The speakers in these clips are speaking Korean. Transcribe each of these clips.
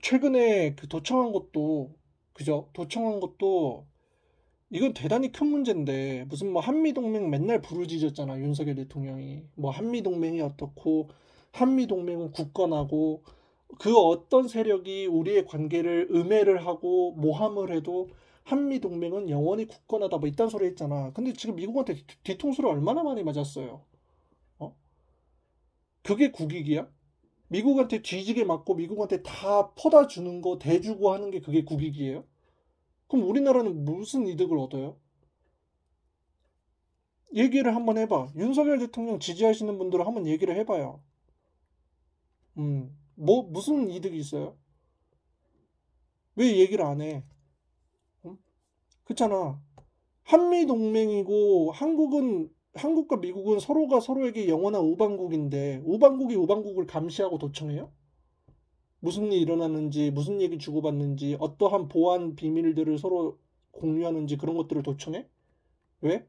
최근에 그 도청한 것도, 그죠? 도청한 것도, 이건 대단히 큰 문제인데, 무슨 뭐 한미동맹 맨날 부르짖었잖아, 윤석열 대통령이. 뭐 한미동맹이 어떻고, 한미동맹은 굳건하고, 그 어떤 세력이 우리의 관계를 음해를 하고 모함을 해도 한미동맹은 영원히 굳건하다, 뭐 이딴 소리 했잖아. 근데 지금 미국한테 뒤통수를 얼마나 많이 맞았어요? 어? 그게 국익이야? 미국한테 뒤지게 맞고 미국한테 다 퍼다 주는 거 대주고 하는 게 그게 국익이에요? 그럼 우리나라는 무슨 이득을 얻어요? 얘기를 한번 해봐. 윤석열 대통령 지지하시는 분들은 한번 얘기를 해봐요. 뭐 무슨 이득이 있어요? 왜 얘기를 안 해? 음? 그렇잖아. 한미 동맹이고 한국과 미국은 서로가 서로에게 영원한 우방국인데 우방국이 우방국을 감시하고 도청해요? 무슨 일이 일어나는지, 무슨 얘기 주고받는지, 어떠한 보안 비밀들을 서로 공유하는지 그런 것들을 도청해? 왜?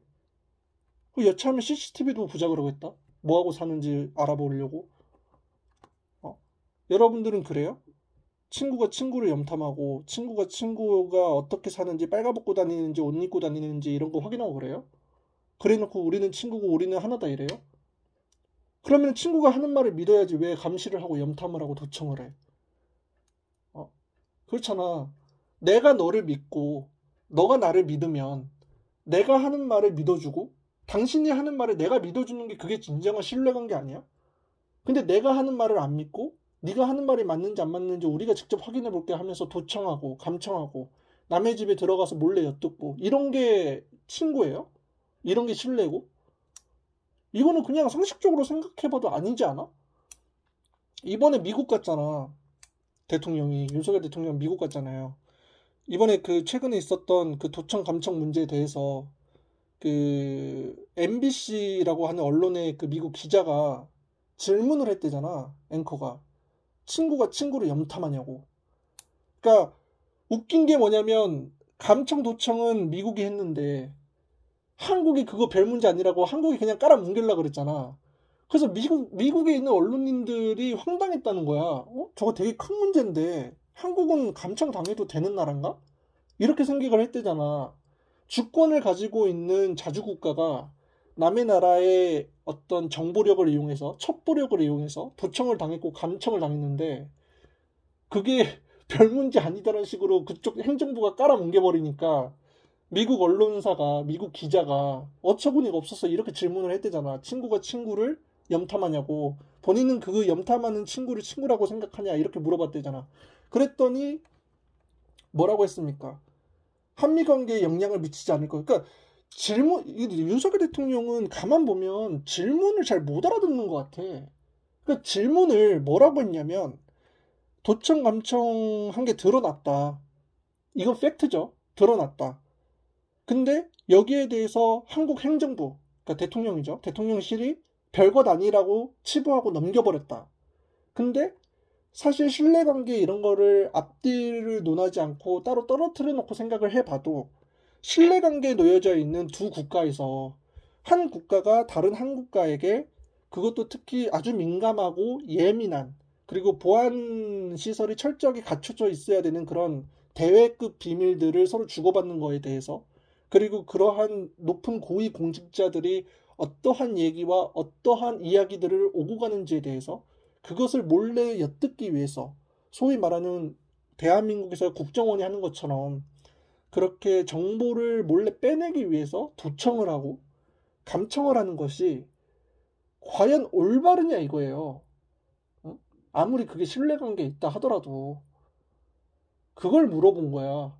그 여차하면 CCTV도 보자 그러겠다. 뭐하고 사는지 알아보려고. 어? 여러분들은 그래요? 친구가 친구를 염탐하고, 친구가 어떻게 사는지, 빨가벗고 다니는지, 옷 입고 다니는지 이런 거 확인하고 그래요? 그래 놓고 우리는 친구고 우리는 하나다 이래요? 그러면 친구가 하는 말을 믿어야지 왜 감시를 하고 염탐을 하고 도청을 해? 어? 그렇잖아. 내가 너를 믿고, 너가 나를 믿으면, 내가 하는 말을 믿어주고, 당신이 하는 말을 내가 믿어주는 게 그게 진정한 신뢰관계 아니야? 근데 내가 하는 말을 안 믿고 네가 하는 말이 맞는지 안 맞는지 우리가 직접 확인해 볼게 하면서 도청하고 감청하고 남의 집에 들어가서 몰래 엿듣고 이런 게 친구예요? 이런 게 신뢰고? 이거는 그냥 상식적으로 생각해봐도 아니지 않아? 이번에 미국 갔잖아. 대통령이 윤석열 대통령 미국 갔잖아요. 이번에 그 최근에 있었던 그 도청 감청 문제에 대해서 그 MBC라고 하는 언론의 그 미국 기자가 질문을 했대잖아. 앵커가. 친구가 친구를 염탐하냐고. 그러니까 웃긴 게 뭐냐면 감청 도청은 미국이 했는데 한국이 그거 별 문제 아니라고 한국이 그냥 깔아뭉갤라 그랬잖아. 그래서 미국에 있는 언론인들이 황당했다는 거야. 저거 되게 큰 문제인데 한국은 감청 당해도 되는 나라인가? 이렇게 생각을 했대잖아. 주권을 가지고 있는 자주국가가 남의 나라의 어떤 정보력을 이용해서 첩보력을 이용해서 도청을 당했고 감청을 당했는데 그게 별 문제 아니다라는 식으로 그쪽 행정부가 깔아뭉개버리니까 미국 언론사가 미국 기자가 어처구니가 없어서 이렇게 질문을 했대잖아. 친구가 친구를 염탐하냐고. 본인은 그 염탐하는 친구를 친구라고 생각하냐 이렇게 물어봤대잖아. 그랬더니 뭐라고 했습니까? 한미 관계에 영향을 미치지 않을 거. 그러니까 윤석열 대통령은 가만 보면 질문을 잘 못 알아듣는 것 같아. 그러니까 질문을 뭐라고 했냐면 도청 감청한 게 드러났다. 이건 팩트죠. 드러났다. 근데 여기에 대해서 한국 행정부, 그러니까 대통령이죠. 대통령실이 별것 아니라고 치부하고 넘겨버렸다. 근데 사실 신뢰관계 이런 거를 앞뒤를 논하지 않고 따로 떨어뜨려 놓고 생각을 해봐도 신뢰관계에 놓여져 있는 두 국가에서 한 국가가 다른 한 국가에게 그것도 특히 아주 민감하고 예민한 그리고 보안 시설이 철저하게 갖춰져 있어야 되는 그런 대외급 비밀들을 서로 주고받는 거에 대해서 그리고 그러한 높은 고위 공직자들이 어떠한 얘기와 어떠한 이야기들을 오고 가는지에 대해서 그것을 몰래 엿듣기 위해서 소위 말하는 대한민국에서 국정원이 하는 것처럼 그렇게 정보를 몰래 빼내기 위해서 도청을 하고 감청을 하는 것이 과연 올바르냐 이거예요. 어? 아무리 그게 신뢰관계에 있다 하더라도 그걸 물어본 거야.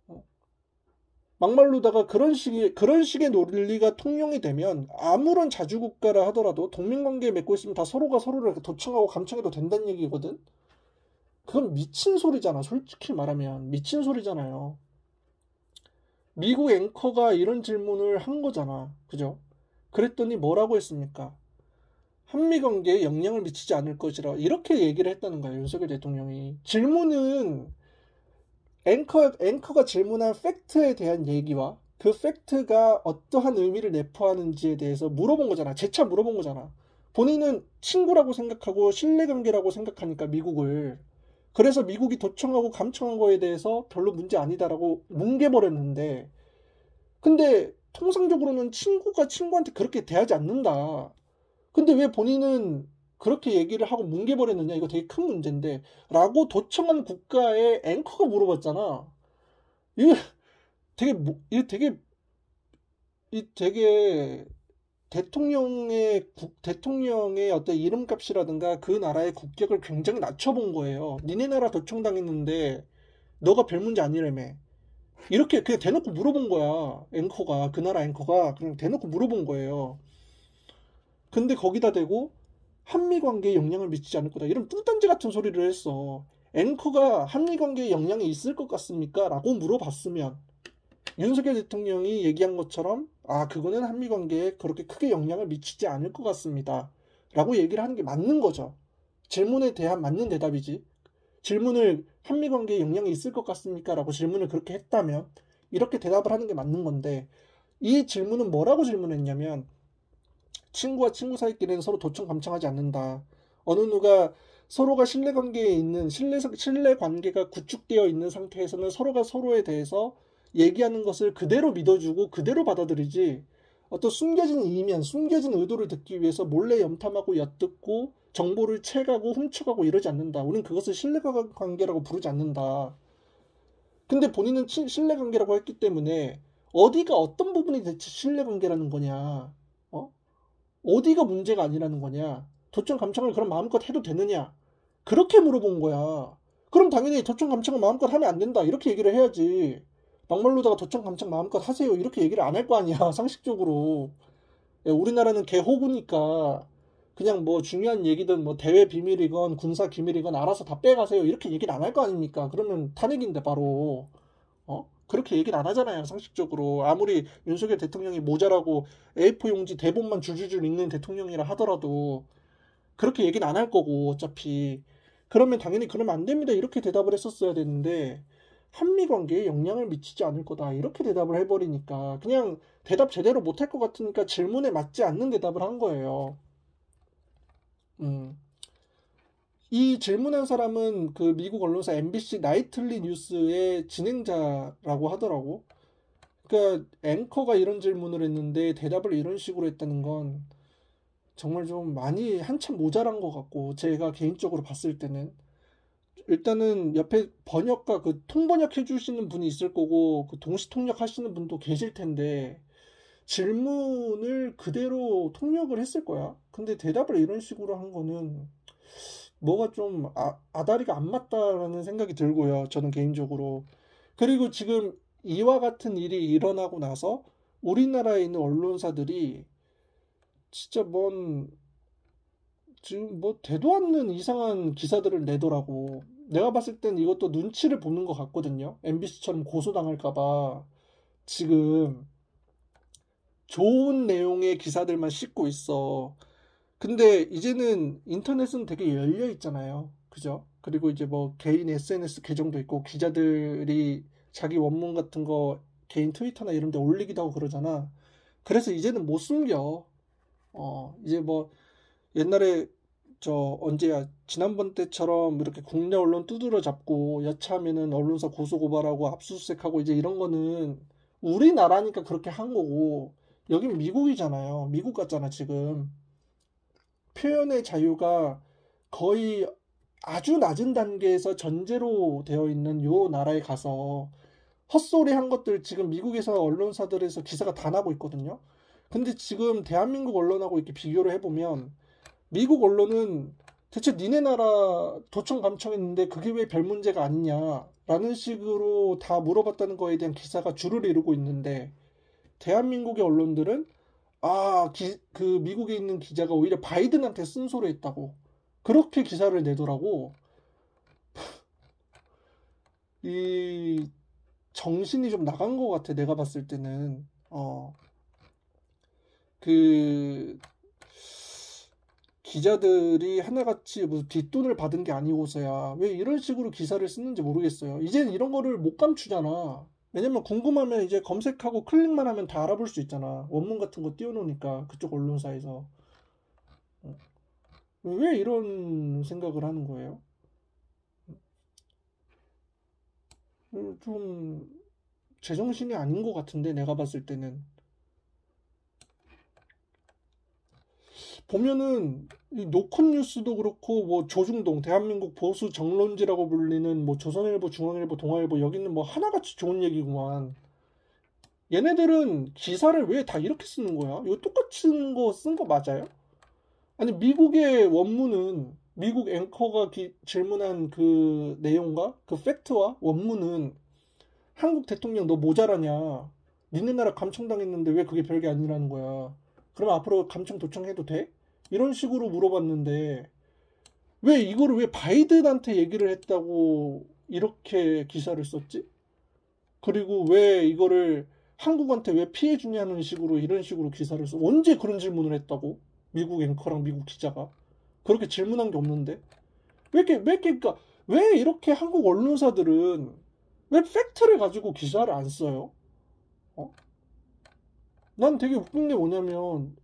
어? 막말로다가 그런 식의 논리가 통용이 되면 아무런 자주국가라 하더라도 동맹관계 맺고 있으면 다 서로가 서로를 도청하고 감청해도 된다는 얘기거든. 그건 미친 소리잖아. 솔직히 말하면 미친 소리잖아요. 미국 앵커가 이런 질문을 한 거잖아. 그죠? 그랬더니 뭐라고 했습니까? 한미 관계에 영향을 미치지 않을 것이라 이렇게 얘기를 했다는 거예요. 윤석열 대통령이. 질문은 앵커가 질문한 팩트에 대한 얘기와 그 팩트가 어떠한 의미를 내포하는지에 대해서 물어본 거잖아. 재차 물어본 거잖아. 본인은 친구라고 생각하고 신뢰관계라고 생각하니까 미국을 그래서 미국이 도청하고 감청한 거에 대해서 별로 문제 아니다라고 뭉개버렸는데, 근데 통상적으로는 친구가 친구한테 그렇게 대하지 않는다. 근데 왜 본인은 그렇게 얘기를 하고 뭉개버렸느냐? 이거 되게 큰 문제인데. 라고 도청한 국가의 앵커가 물어봤잖아. 이거 이거 되게 대통령의 어떤 이름값이라든가 그 나라의 국격을 굉장히 낮춰본 거예요. 니네 나라 도청당했는데 너가 별 문제 아니라며. 이렇게 그냥 대놓고 물어본 거야. 그 나라 앵커가 그냥 대놓고 물어본 거예요. 근데 거기다 대고 한미 관계에 영향을 미치지 않을 거다. 이런 뚱딴지 같은 소리를 했어. 앵커가 한미 관계에 영향이 있을 것 같습니까? 라고 물어봤으면 윤석열 대통령이 얘기한 것처럼 그거는 한미 관계에 그렇게 크게 영향을 미치지 않을 것 같습니다. 라고 얘기를 하는 게 맞는 거죠. 질문에 대한 맞는 대답이지. 질문을 한미 관계에 영향이 있을 것 같습니까? 라고 질문을 그렇게 했다면 이렇게 대답을 하는 게 맞는 건데, 이 질문은 뭐라고 질문했냐면, 친구와 친구 사이끼리는 서로 도청 감청하지 않는다. 어느 누가 서로가 신뢰관계에 있는 신뢰관계가 구축되어 있는 상태에서는 서로가 서로에 대해서 얘기하는 것을 그대로 믿어주고 그대로 받아들이지, 어떤 숨겨진 이면, 숨겨진 의도를 듣기 위해서 몰래 염탐하고 엿듣고 정보를 채가고 훔쳐가고 이러지 않는다. 우리는 그것을 신뢰관계라고 부르지 않는다. 근데 본인은 신뢰관계라고 했기 때문에 어디가 어떤 부분이 대체 신뢰관계라는 거냐? 어? 어디가 문제가 아니라는 거냐? 도청 감청을 그럼 마음껏 해도 되느냐? 그렇게 물어본 거야. 그럼 당연히 도청 감청을 마음껏 하면 안 된다. 이렇게 얘기를 해야지. 막말로다가 도청 감청 마음껏 하세요. 이렇게 얘기를 안 할 거 아니야. 상식적으로. 우리나라는 개호구니까 그냥 뭐 중요한 얘기든 뭐 대외 비밀이건 군사 기밀이건 알아서 다 빼가세요. 이렇게 얘기를 안 할 거 아닙니까? 그러면 탄핵인데 바로. 그렇게 얘기를 안 하잖아요. 상식적으로. 아무리 윤석열 대통령이 모자라고 A4 용지 대본만 줄줄줄 읽는 대통령이라 하더라도 그렇게 얘기는 안 할 거고 어차피. 그러면 당연히 그러면 안 됩니다. 이렇게 대답을 했었어야 되는데, 한미 관계에 영향을 미치지 않을 거다. 이렇게 대답을 해버리니까 그냥 대답 제대로 못할 것 같으니까 질문에 맞지 않는 대답을 한 거예요. 음. 이 질문한 사람은 그 미국 언론사 MBC 나이틀리 뉴스의 진행자라고 하더라고. 그러니까 앵커가 이런 질문을 했는데 대답을 이런 식으로 했다는 건 정말 좀 많이 한참 모자란 것 같고, 제가 개인적으로 봤을 때는 일단은 옆에 번역가 그 통번역 해주시는 분이 있을 거고 그 동시 통역 하시는 분도 계실 텐데 질문을 그대로 통역을 했을 거야. 근데 대답을 이런 식으로 한 거는 뭐가 좀 아다리가 안 맞다라는 생각이 들고요. 저는 개인적으로. 그리고 지금 이와 같은 일이 일어나고 나서 우리나라에 있는 언론사들이 진짜 지금 뭐 되도 않는 이상한 기사들을 내더라고. 내가 봤을 땐 이것도 눈치를 보는 것 같거든요. MBC처럼 고소당할까봐 지금 좋은 내용의 기사들만 싣고 있어. 근데 이제는 인터넷은 되게 열려 있잖아요. 그죠? 그리고 이제 뭐 개인 SNS 계정도 있고 기자들이 자기 원문 같은 거 개인 트위터나 이런 데 올리기도 하고 그러잖아. 그래서 이제는 못 숨겨. 이제 뭐 옛날에 언제야 지난번 때처럼 이렇게 국내 언론 두드러 잡고 여차하면은 언론사 고소고발하고 압수수색하고 이제 이런 거는 우리나라니까 그렇게 한 거고, 여긴 미국이잖아요. 미국 같잖아 지금. 표현의 자유가 거의 아주 낮은 단계에서 전제로 되어 있는 요 나라에 가서 헛소리 한 것들 지금 미국에서 언론사들에서 기사가 다 나고 있거든요. 근데 지금 대한민국 언론하고 이렇게 비교를 해보면 미국 언론은 대체 니네 나라 도청 감청했는데 그게 왜 별 문제가 아니냐라는 식으로 다 물어봤다는 거에 대한 기사가 줄을 이루고 있는데, 대한민국의 언론들은 그 미국에 있는 기자가 오히려 바이든한테 쓴소리 했다고 그렇게 기사를 내더라고. 이 정신이 좀 나간 것 같아. 내가 봤을 때는 그 기자들이 하나같이 무슨 뒷돈을 받은 게 아니고서야 왜 이런 식으로 기사를 쓰는지 모르겠어요. 이젠 이런 거를 못 감추잖아. 왜냐면 궁금하면 이제 검색하고 클릭만 하면 다 알아볼 수 있잖아. 원문 같은 거 띄워놓으니까 그쪽 언론사에서. 왜 이런 생각을 하는 거예요? 좀 제정신이 아닌 것 같은데 내가 봤을 때는. 보면은 이 노컷 뉴스도 그렇고 뭐 조중동 대한민국 보수 정론지라고 불리는 뭐 조선일보, 중앙일보, 동아일보 여기는 뭐 하나같이 좋은 얘기구만. 얘네들은 기사를 왜 다 이렇게 쓰는 거야? 이거 똑같은 거 쓴 거 맞아요? 아니 미국의 원문은 미국 앵커가 질문한 그 내용과 그 팩트와 원문은 한국 대통령 너 모자라냐? 니네 나라 감청당했는데 왜 그게 별게 아니라는 거야? 그럼 앞으로 감청 도청해도 돼? 이런 식으로 물어봤는데 왜 이거를 왜 바이든한테 얘기를 했다고 이렇게 기사를 썼지? 그리고 왜 이거를 한국한테 왜 피해 주냐는 식으로 이런 식으로 기사를 써? 언제 그런 질문을 했다고? 미국 앵커랑 미국 기자가 그렇게 질문한 게 없는데 그러니까 왜 이렇게 한국 언론사들은 왜 팩트를 가지고 기사를 안 써요? 어? 난 되게 웃긴 게 뭐냐면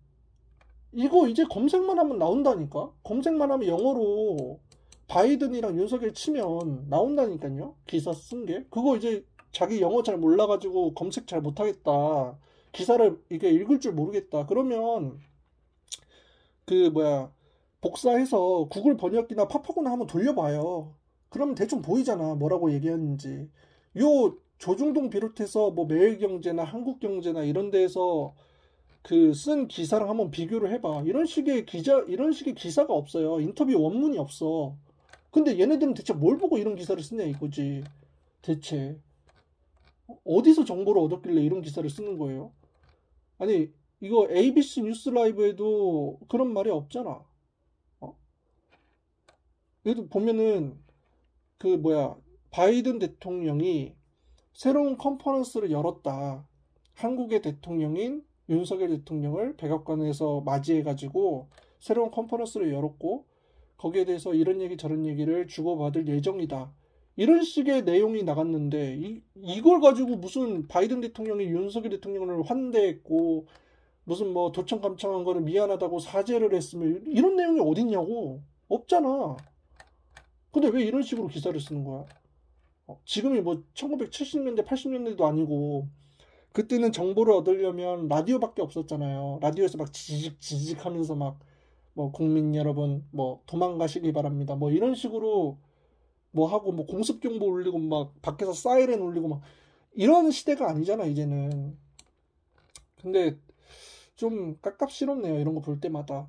이거 이제 검색만 하면 나온다니까? 검색만 하면 영어로 바이든이랑 윤석열 치면 나온다니까요? 기사 쓴 게. 그거 이제 자기 영어 잘 몰라가지고 검색 잘 못하겠다. 기사를 이게 읽을 줄 모르겠다. 그러면 그 뭐야 복사해서 구글 번역기나 팝하거나 한번 돌려봐요. 그러면 대충 보이잖아. 뭐라고 얘기하는지. 요 조중동 비롯해서 뭐 매일경제나 한국경제나 이런 데에서 그 쓴 기사랑 한번 비교를 해봐. 이런 식의 기사가 없어요. 인터뷰 원문이 없어. 근데 얘네들은 대체 뭘 보고 이런 기사를 쓰냐 이거지. 대체 어디서 정보를 얻었길래 이런 기사를 쓰는 거예요? 아니 이거 ABC 뉴스 라이브에도 그런 말이 없잖아. 어? 여기도 보면은 그 뭐야 바이든 대통령이 새로운 컨퍼런스를 열었다. 한국의 대통령인 윤석열 대통령을 백악관에서 맞이해가지고 새로운 컨퍼런스를 열었고 거기에 대해서 이런 얘기 저런 얘기를 주고받을 예정이다. 이런 식의 내용이 나갔는데 이걸 가지고 무슨 바이든 대통령이 윤석열 대통령을 환대했고 무슨 뭐 도청 감청한 거는 미안하다고 사죄를 했으면 이런 내용이 어딨냐고. 없잖아. 근데 왜 이런 식으로 기사를 쓰는 거야? 지금이 뭐 1970년대 80년대도 아니고 그때는 정보를 얻으려면 라디오밖에 없었잖아요. 라디오에서 막 지직 하면서 막 뭐 국민 여러분 뭐 도망가시기 바랍니다. 뭐 이런 식으로 뭐 하고 뭐 공습 경보 울리고 막 밖에서 사이렌 울리고 막 이런 시대가 아니잖아 이제는. 근데 좀 깝깝스럽네요 이런 거 볼 때마다.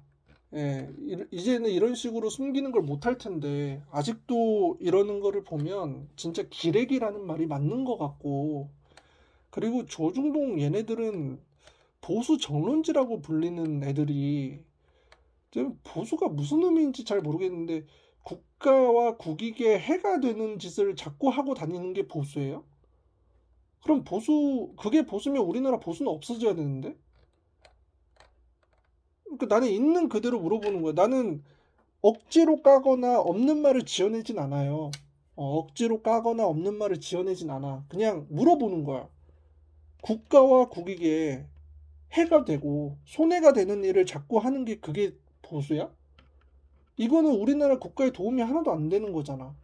예, 이제는 이런 식으로 숨기는 걸 못할 텐데 아직도 이러는 거를 보면 진짜 기레기라는 말이 맞는 것 같고 그리고 조중동 얘네들은 보수 정론지라고 불리는 애들이 지금 보수가 무슨 의미인지 잘 모르겠는데 국가와 국익에 해가 되는 짓을 자꾸 하고 다니는 게 보수예요? 그럼 그게 보수면 우리나라 보수는 없어져야 되는데? 그러니까 나는 있는 그대로 물어보는 거야. 나는 억지로 까거나 없는 말을 지어내진 않아요. 억지로 까거나 없는 말을 지어내진 않아. 그냥 물어보는 거야. 국가와 국익에 해가 되고 손해가 되는 일을 자꾸 하는 게 그게 보수야? 이거는 우리나라 국가에 도움이 하나도 안 되는 거잖아.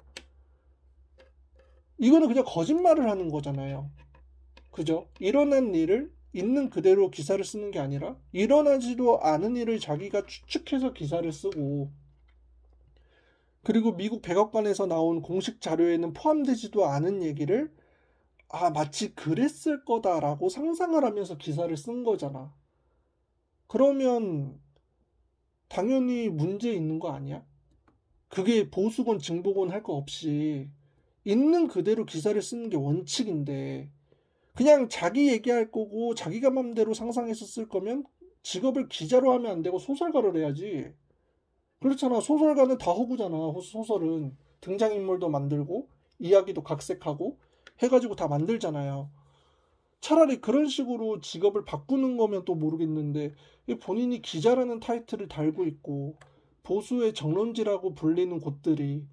이거는 그냥 거짓말을 하는 거잖아요. 그죠? 일어난 일을 있는 그대로 기사를 쓰는 게 아니라 일어나지도 않은 일을 자기가 추측해서 기사를 쓰고 그리고 미국 백악관에서 나온 공식 자료에는 포함되지도 않은 얘기를 마치 그랬을 거다라고 상상을 하면서 기사를 쓴 거잖아. 그러면 당연히 문제 있는 거 아니야? 그게 보수건 증보건 할 거 없이 있는 그대로 기사를 쓰는 게 원칙인데 그냥 자기 얘기할 거고 자기가 맘대로 상상해서 쓸 거면 직업을 기자로 하면 안 되고 소설가를 해야지. 그렇잖아. 소설가는 다 허구잖아. 소설은 등장인물도 만들고 이야기도 각색하고 해가지고 다 만들잖아요. 차라리 그런 식으로 직업을 바꾸는 거면 또 모르겠는데 본인이 기자라는 타이틀을 달고 있고 보수의 정론지라고 불리는 곳들이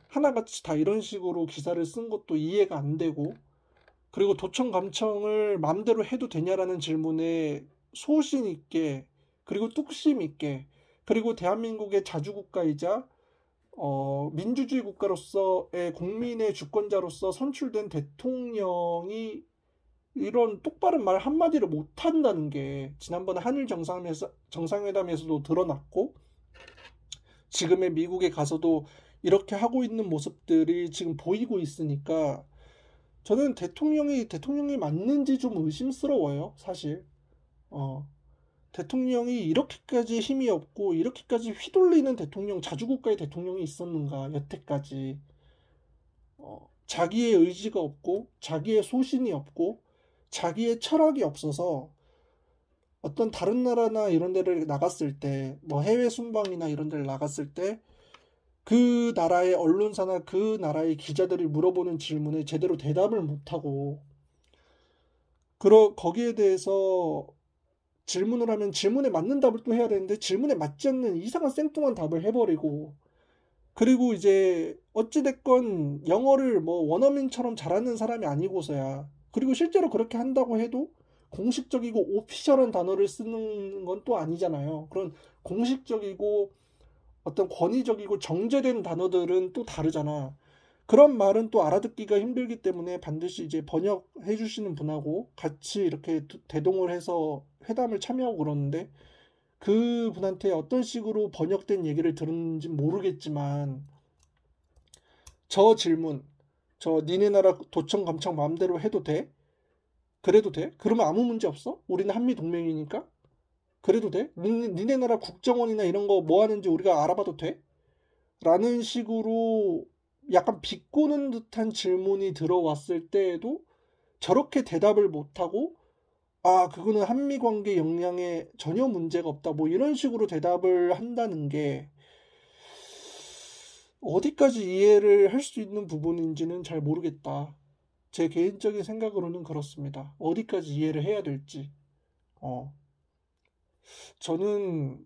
하나같이 다 이런 식으로 기사를 쓴 것도 이해가 안 되고 그리고 도청 감청을 마음대로 해도 되냐라는 질문에 소신 있게 그리고 뚝심 있게 그리고 대한민국의 자주국가이자 민주주의 국가로서의 국민의 주권자로서 선출된 대통령이 이런 똑바른 말 한마디를 못한다는 게 지난번에 한일 정상회담에서도 드러났고, 지금의 미국에 가서도 이렇게 하고 있는 모습들이 지금 보이고 있으니까 저는 대통령이 맞는지 좀 의심스러워요, 사실. 대통령이 이렇게까지 힘이 없고 이렇게까지 휘둘리는 자주국가의 대통령이 있었는가, 여태까지. 자기의 의지가 없고 자기의 소신이 없고 자기의 철학이 없어서 어떤 다른 나라나 이런 데를 나갔을 때, 뭐 해외 순방이나 이런 데를 나갔을 때 그 나라의 언론사나 그 나라의 기자들이 물어보는 질문에 제대로 대답을 못하고, 거기에 대해서 질문을 하면 질문에 맞는 답을 또 해야 되는데 질문에 맞지 않는 이상한 생뚱한 답을 해버리고, 그리고 이제 어찌됐건 영어를 뭐 원어민처럼 잘하는 사람이 아니고서야, 그리고 실제로 그렇게 한다고 해도 공식적이고 오피셜한 단어를 쓰는 건 또 아니잖아요. 그런 공식적이고 어떤 권위적이고 정제된 단어들은 또 다르잖아. 그런 말은 또 알아듣기가 힘들기 때문에 반드시 이제 번역해 주시는 분하고 같이 이렇게 대동을 해서 회담을 참여하고 그러는데, 그 분한테 어떤 식으로 번역된 얘기를 들었는지 모르겠지만, 저 질문, 니네 나라 도청 감청 마음대로 해도 돼? 그래도 돼? 그러면 아무 문제 없어? 우리는 한미 동맹이니까? 그래도 돼? 니네 나라 국정원이나 이런 거 뭐 하는지 우리가 알아봐도 돼? 라는 식으로 약간 비꼬는 듯한 질문이 들어왔을 때에도 저렇게 대답을 못하고, 그거는 한미 관계 역량에 전혀 문제가 없다, 뭐 이런 식으로 대답을 한다는 게 어디까지 이해를 할 수 있는 부분인지는 잘 모르겠다. 제 개인적인 생각으로는 그렇습니다. 어디까지 이해를 해야 될지. 저는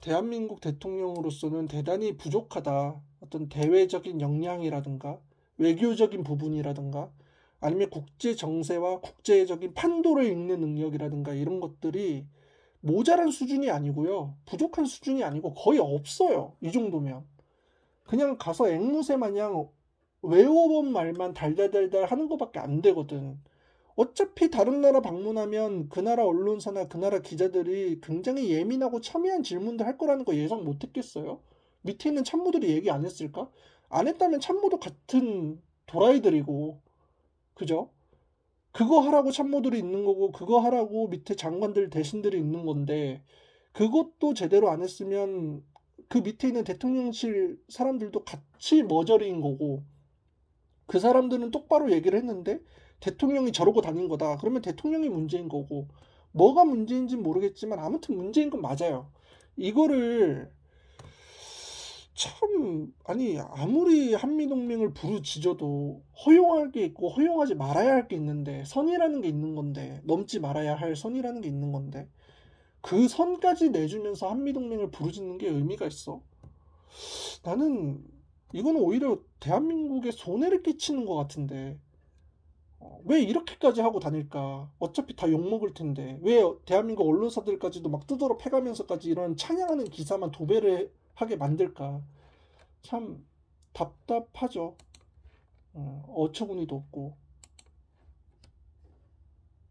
대한민국 대통령으로서는 대단히 부족하다. 어떤 대외적인 역량이라든가 외교적인 부분이라든가 아니면 국제 정세와 국제적인 판도를 읽는 능력이라든가 이런 것들이 모자란 수준이 아니고요. 부족한 수준이 아니고 거의 없어요. 이 정도면. 그냥 가서 앵무새 마냥 외워본 말만 달달달달 하는 것밖에 안 되거든. 어차피 다른 나라 방문하면 그 나라 언론사나 그 나라 기자들이 굉장히 예민하고 첨예한 질문들 할 거라는 거 예상 못 했겠어요? 밑에 있는 참모들이 얘기 안 했을까? 안 했다면 참모도 같은 도라이들이고, 그죠? 그거 하라고 참모들이 있는 거고, 그거 하라고 밑에 장관들 대신들이 있는 건데, 그것도 제대로 안 했으면 그 밑에 있는 대통령실 사람들도 같이 머저리인 거고, 그 사람들은 똑바로 얘기를 했는데 대통령이 저러고 다닌 거다, 그러면 대통령이 문제인 거고, 뭐가 문제인지는 모르겠지만 아무튼 문제인 건 맞아요. 이거를 참, 아니, 아무리 한미동맹을 부르짖어도 허용할 게 있고 허용하지 말아야 할 게 있는데, 선이라는 게 있는 건데, 넘지 말아야 할 선이라는 게 있는 건데, 그 선까지 내주면서 한미동맹을 부르짖는 게 의미가 있어? 나는 이거는 오히려 대한민국에 손해를 끼치는 것 같은데, 왜 이렇게까지 하고 다닐까? 어차피 다 욕먹을 텐데 왜 대한민국 언론사들까지도 막 뜯어러 패가면서까지 이런 찬양하는 기사만 도배를 하게 만들까? 참 답답하죠. 어처구니도 없고.